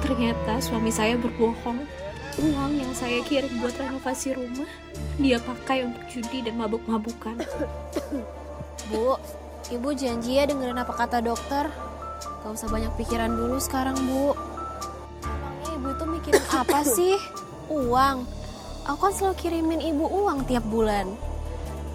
Ternyata suami saya berbohong. Uang yang saya kirim buat renovasi rumah, dia pakai untuk judi dan mabuk-mabukan. Bu, Ibu janji ya dengerin apa kata dokter. Gak usah banyak pikiran dulu sekarang, Bu. Emangnya Ibu itu mikirin apa sih? Uang. Aku kan selalu kirimin Ibu uang tiap bulan.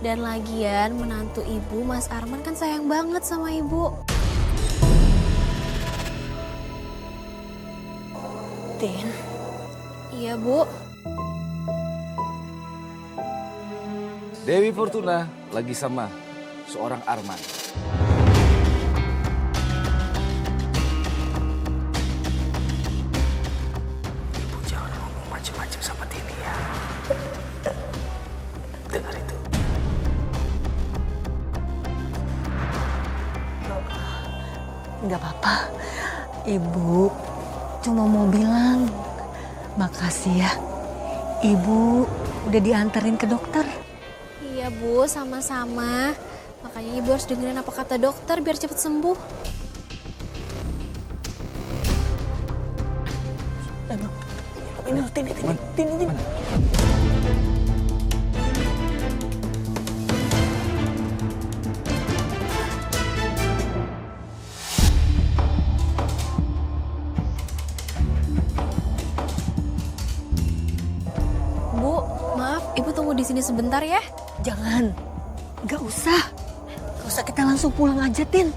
Dan lagian menantu Ibu, Mas Arman kan sayang banget sama Ibu. Tin. Iya, Bu. Dewi Fortuna lagi sama seorang Arman. Ibu jangan ngomong macam-macam sama Tini ya. Dengar itu. Nggak apa-apa. Ibu cuma mau bilang makasih ya. Ibu udah diantarin ke dokter. Iya, Bu, sama-sama. Makanya Ibu harus dengerin apa kata dokter biar cepet sembuh. Ini Tin. Bu, maaf, Ibu tunggu di sini sebentar ya. Jangan. Nggak usah. Nggak usah, kita langsung pulang aja, Tin.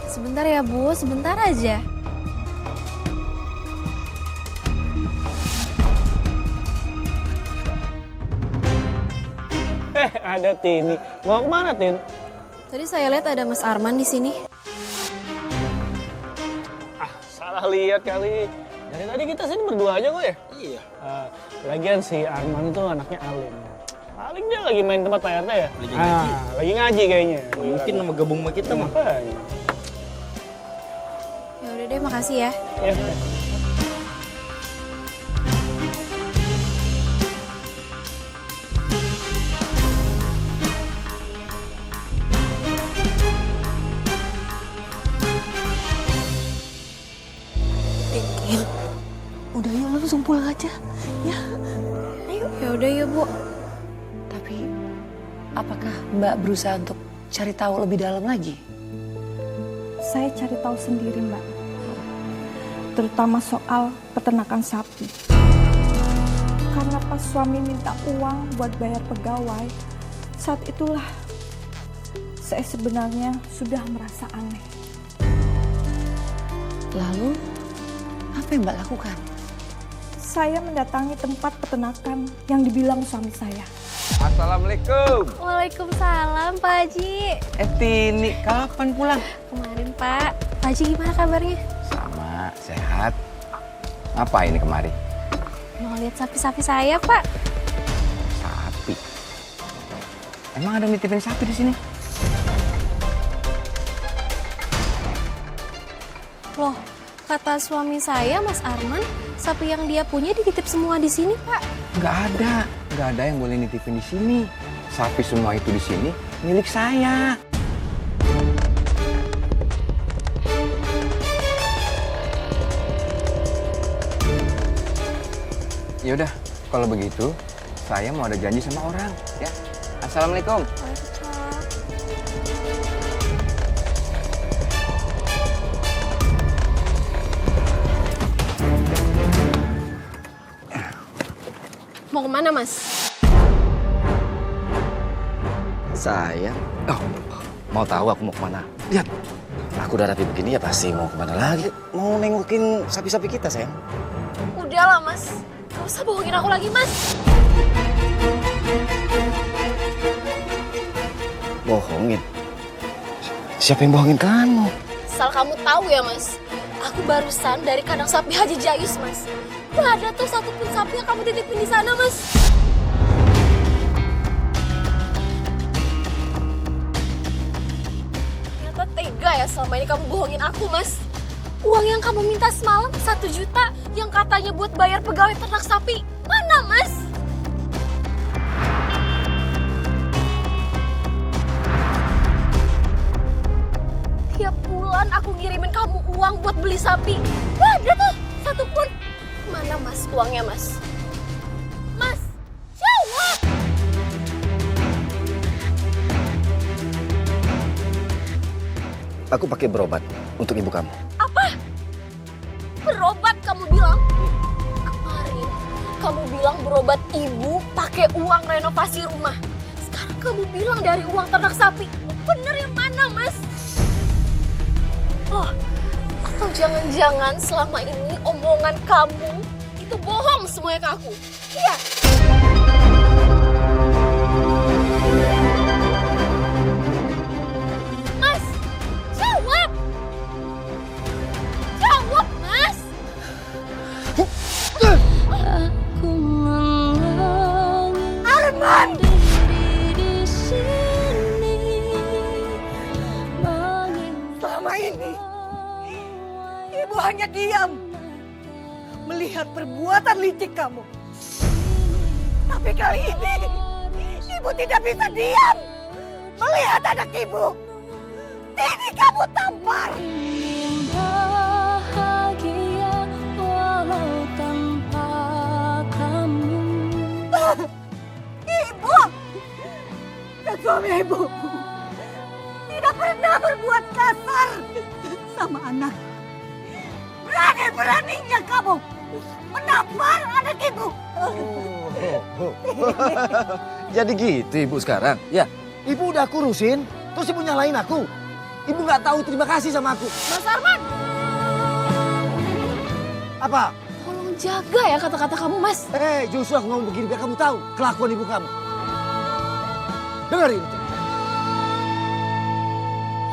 Sebentar ya, Bu, sebentar aja. Ada Tini. Mau kemana, Tin? Tadi saya lihat ada Mas Arman di sini. Salah lihat kali. Dari tadi kita sini berdua aja kok ya? Iya. Lagian si Arman itu anaknya alim. Paling dia lagi main tempat Pak RT ya? Lagi ngaji. Lagi ngaji kayaknya. Mungkin nama gabung sama kita mah. Makanya. Ya udah deh, makasih ya. Ya. Tin. Udah yuk langsung pulang aja. Ya. Ayo. Ya udah ya, Bu. Tapi apakah Mbak berusaha untuk cari tahu lebih dalam lagi? Saya cari tahu sendiri, Mbak. Terutama soal peternakan sapi. Karena pas suami minta uang buat bayar pegawai, saat itulah saya sebenarnya sudah merasa aneh. Lalu apa yang Mbak lakukan? Saya mendatangi tempat peternakan yang dibilang suami saya. Assalamualaikum. Waalaikumsalam, Pak Haji. Tini, kapan pulang? Kemarin, Pak. Pak Haji gimana kabarnya? Sama, sehat. Apa ini kemari? Mau lihat sapi-sapi saya, Pak. Sapi. Emang ada nitipin sapi di sini? Loh, kata suami saya, Mas Arman, sapi yang dia punya dititip semua di sini, Pak. Nggak ada yang boleh nitipin di sini. Sapi semua itu di sini milik saya. Ya udah, kalau begitu saya mau ada janji sama orang, ya. Assalamualaikum. Mau kemana, Mas? Saya? Oh, mau tahu aku mau kemana? Lihat, aku udah rapi begini ya pasti mau kemana lagi? Mau nengokin sapi-sapi kita, sayang. Udahlah, Mas. Gak usah bohongin aku lagi, Mas. Bohongin? Siapa yang bohongin kamu? Asal kamu tahu ya, Mas. Aku barusan dari kandang sapi Haji Jayus, Mas. Gak ada tuh satupun sapi yang kamu titipin di sana, Mas. Ternyata tega ya selama ini kamu bohongin aku, Mas. Uang yang kamu minta semalam 1 juta yang katanya buat bayar pegawai ternak sapi. Mana, Mas? Tiap bulan aku ngirimin kamu uang buat beli sapi. Gak ada tuh satupun. Mana Mas uangnya, Mas? Mas, jawab! Aku pakai berobat untuk ibu kamu. Apa? Berobat kamu bilang? Kemarin kamu bilang berobat ibu pakai uang renovasi rumah. Sekarang kamu bilang dari uang ternak sapi. Bener yang mana, Mas? Oh, atau jangan-jangan selama ini omongan kamu itu bohong semuanya ke aku? Iya. Mas, jawab! Jawab, Mas! Arman! Selama ini, ibu hanya diam melihat perbuatan licik kamu. Tapi kali ini, ibu tidak bisa diam melihat anak ibu. Ini kamu tampar. Ibu dan suami ibu tidak pernah berbuat kasar sama anak. Berani-beraninya kamu menampar anak ibu. Jadi gitu ibu sekarang? Ya, ibu udah kurusin, terus ibu nyalain aku. Ibu nggak tahu terima kasih sama aku. Mas Arman! Apa? Tolong jaga ya kata-kata kamu, Mas. Justru aku ngomong begini biar kamu tahu kelakuan ibu kamu. Dengerin.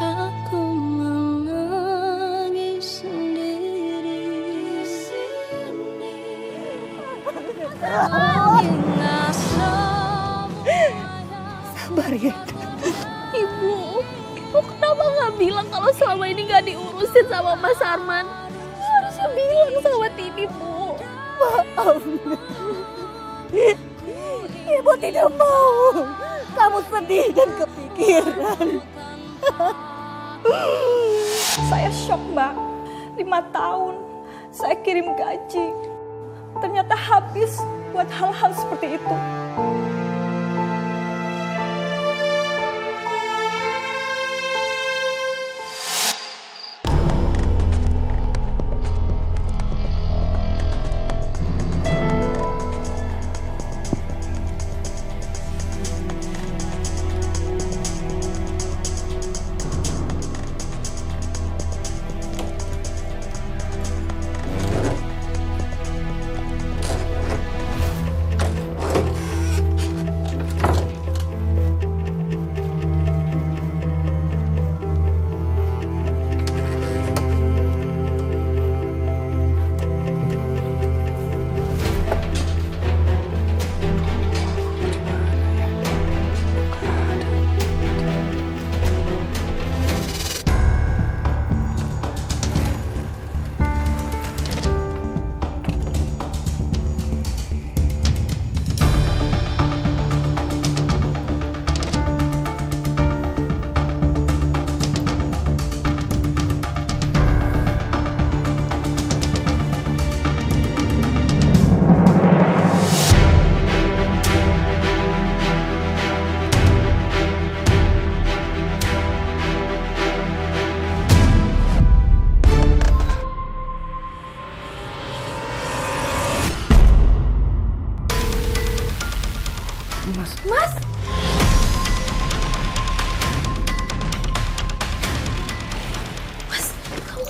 Aku menangis sendiri di sini. Sabar ya. Ibu kenapa nggak bilang kalau selama ini nggak diurusin sama Mas Arman? Harusnya bilang sama Tini, Bu. Maaf. Ibu tidak mau kamu sedih dan kepikiran. Saya shock, Mbak. 5 tahun saya kirim gaji. Ternyata habis buat hal-hal seperti itu.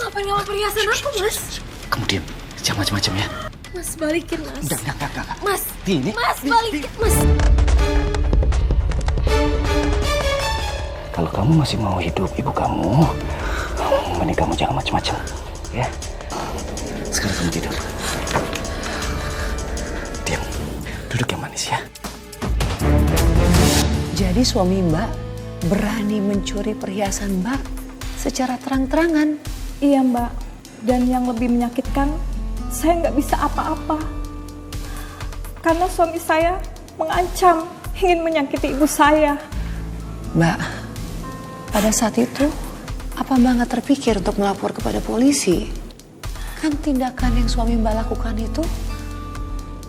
Ngapain ngambil perhiasan aku, Mas? Kamu diam, jangan macam-macam ya. Mas, balikin, Mas. Enggak. Mas, Tini. Mas, balikin, Mas. Kalau kamu masih mau hidup ibu kamu, mending kamu jangan macam-macam, ya. Sekarang kamu tidur. Diam, duduk yang manis ya. Jadi suami Mbak berani mencuri perhiasan Mbak secara terang-terangan. Iya, Mbak. Dan yang lebih menyakitkan, saya nggak bisa apa-apa. Karena suami saya mengancam ingin menyakiti ibu saya. Mbak, pada saat itu, apa Mbak nggak terpikir untuk melapor kepada polisi? Kan tindakan yang suami Mbak lakukan itu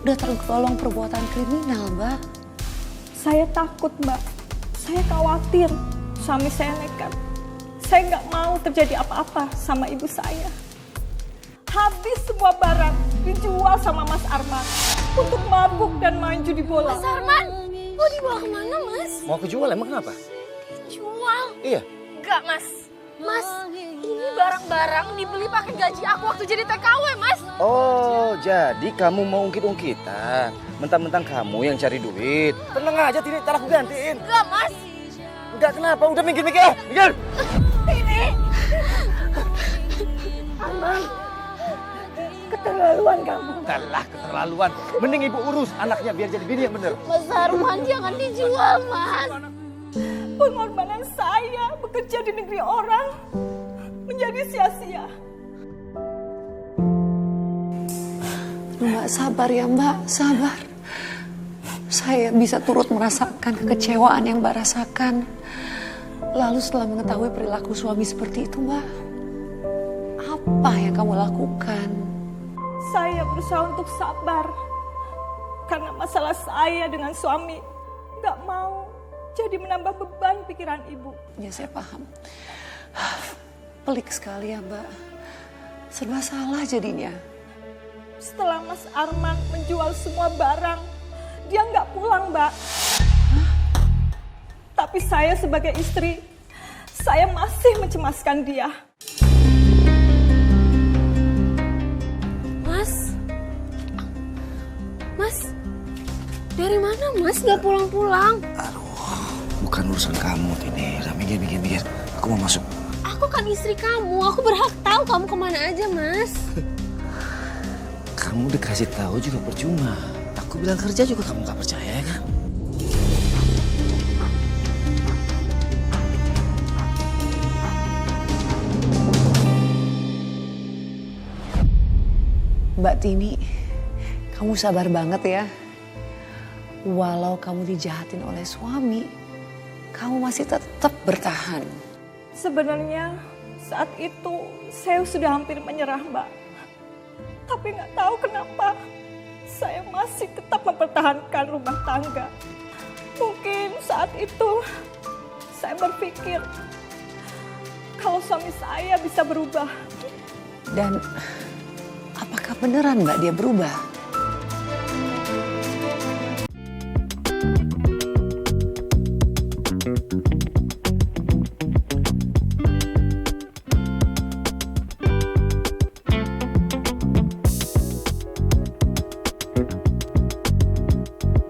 udah tergolong perbuatan kriminal, Mbak. Saya takut, Mbak. Saya khawatir suami saya nekat. Saya nggak mau terjadi apa-apa sama ibu saya. Habis semua barang dijual sama Mas Arman untuk mabuk dan main judi bola. Mas Arman, mau dibawa kemana, Mas? Mau kejual emang kenapa? Jual? Iya. Enggak, Mas. Mas, ini barang-barang dibeli pakai gaji aku waktu jadi TKW, Mas. Oh, jadi kamu mau ungkit-ungkitan. Mentang-mentang kamu yang cari duit. Tenang aja, Tini, ntar aku gantiin. Enggak, Mas. Enggak, kenapa? Udah minggir-minggir. Minggir. Ini. Keterlaluan kamu. Kalah keterlaluan. Mending ibu urus anaknya biar jadi bini yang bener. Mas Arman jangan dijual, Mas. Pengorbanan saya bekerja di negeri orang menjadi sia-sia. Mbak sabar ya, Mbak, sabar. Saya bisa turut merasakan kekecewaan yang Mbak rasakan. Lalu setelah mengetahui perilaku suami seperti itu, Mbak, apa yang kamu lakukan? Saya berusaha untuk sabar karena masalah saya dengan suami nggak mau jadi menambah beban pikiran ibu. Ya, saya paham. Pelik sekali ya, Mbak. Serba salah jadinya. Setelah Mas Arman menjual semua barang, dia nggak pulang, Mbak. Tapi saya sebagai istri, saya masih mencemaskan dia. Mas, dari mana Mas nggak pulang-pulang? Bukan urusan kamu, Tini. Udah minggir. Aku mau masuk. Aku kan istri kamu, aku berhak tahu kamu kemana aja, Mas. Kamu dikasih tahu juga percuma. Aku bilang kerja juga kamu gak percaya ya kan? Mbak Tini, kamu sabar banget ya. Walau kamu dijahatin oleh suami, kamu masih tetap bertahan. Sebenarnya saat itu saya sudah hampir menyerah, Mbak. Tapi nggak tahu kenapa saya masih tetap mempertahankan rumah tangga. Mungkin saat itu saya berpikir kalau suami saya bisa berubah. Dan apakah beneran Mbak dia berubah?